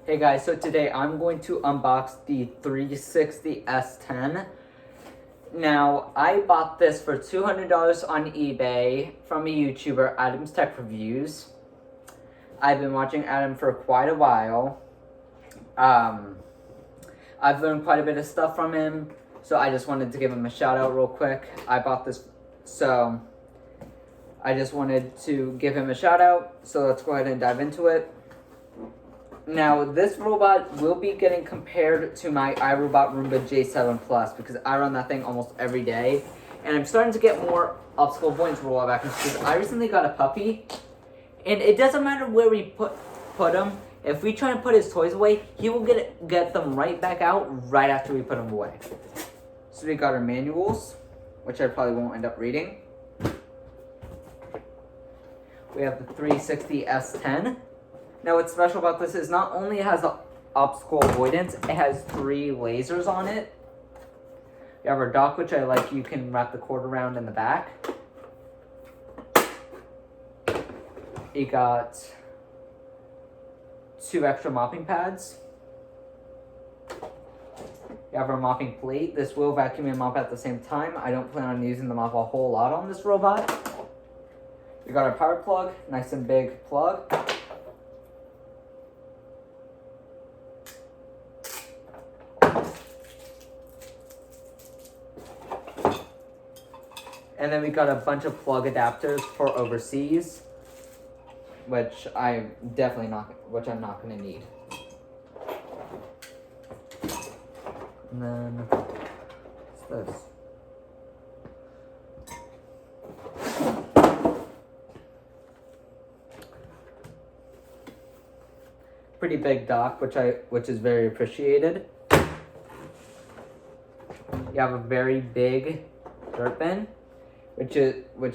Hey guys, so today I'm going to unbox the 360 S10. Now, I bought this for $200 on eBay from a YouTuber, Adam's Tech Reviews. I've been watching Adam for quite a while. I've learned quite a bit of stuff from him, so I just wanted to give him a shout out real quick. I bought this, so I just wanted to give him a shout out, so let's go ahead and dive into it. Now, this robot will be getting compared to my iRobot Roomba J7 Plus because I run that thing almost every day. And I'm starting to get more obstacle points robot vacuums because I recently got a puppy. And it doesn't matter where we put him. If we try and put his toys away, he will get them right back out right after we put them away. So we got our manuals, which I probably won't end up reading. We have the 360 S10. Now, what's special about this is not only it has the obstacle avoidance, it has 3 lasers on it. You have our dock, which I like. You can wrap the cord around in the back. You got 2 extra mopping pads. You have our mopping plate. This will vacuum and mop at the same time. I don't plan on using the mop a whole lot on this robot. We got our power plug, nice and big plug. And then we got a bunch of plug adapters for overseas, which I'm not gonna need. And then what's this? Pretty big dock, which is very appreciated. You have a very big dirt bin, which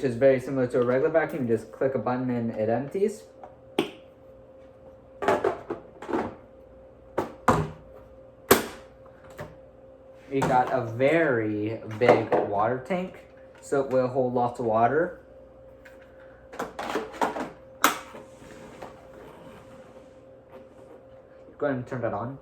is very similar to a regular vacuum. You just click a button and it empties. You got a very big water tank, so it will hold lots of water. Go ahead and turn that on.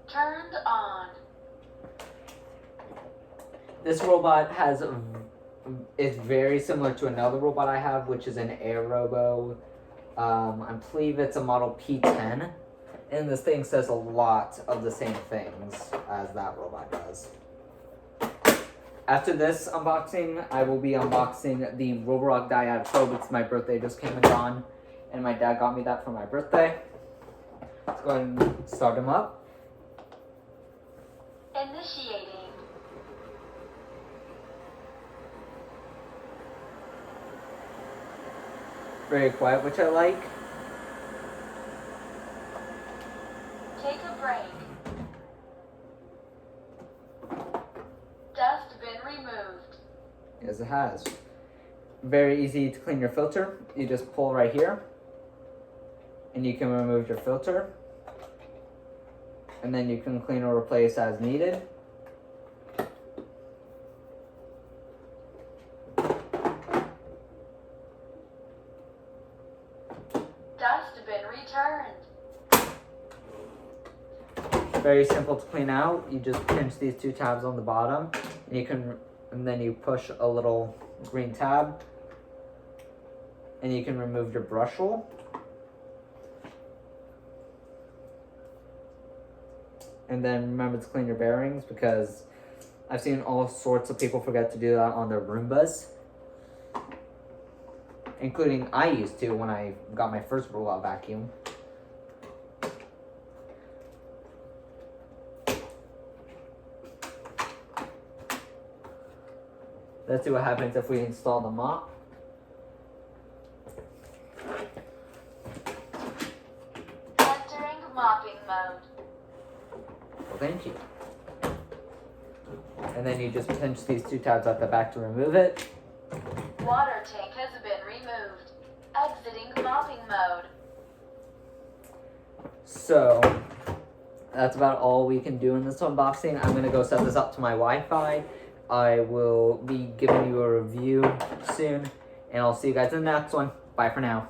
Turned on. This robot is very similar to another robot I have, which is an Air Robo. I believe it's a model P10, and this thing says a lot of the same things as that robot does. After this unboxing, I will be unboxing the Roborock Dyad Pro because my birthday just came and gone, and my dad got me that for my birthday. Let's go ahead and start him up. Initiating. Very quiet, which I like. Take a break. Dust bin removed. Yes, it has. Very easy to clean your filter. You just pull right here, and you can remove your filter. And then you can clean or replace as needed. Dust bin returned. Very simple to clean out. You just pinch these 2 tabs on the bottom, and then you push a little green tab, and you can remove your brush roll. And then remember to clean your bearings because I've seen all sorts of people forget to do that on their Roombas. Including I used to when I got my first robot vacuum. Let's see what happens if we install the mop. Entering mopping mode. Well, thank you. And then you just pinch these 2 tabs at the back to remove it. Water tank has been removed. Exiting mopping mode. So that's about all we can do in this unboxing. I'm gonna go set this up to my Wi-Fi. I will be giving you a review soon, and I'll see you guys in the next one. Bye for now.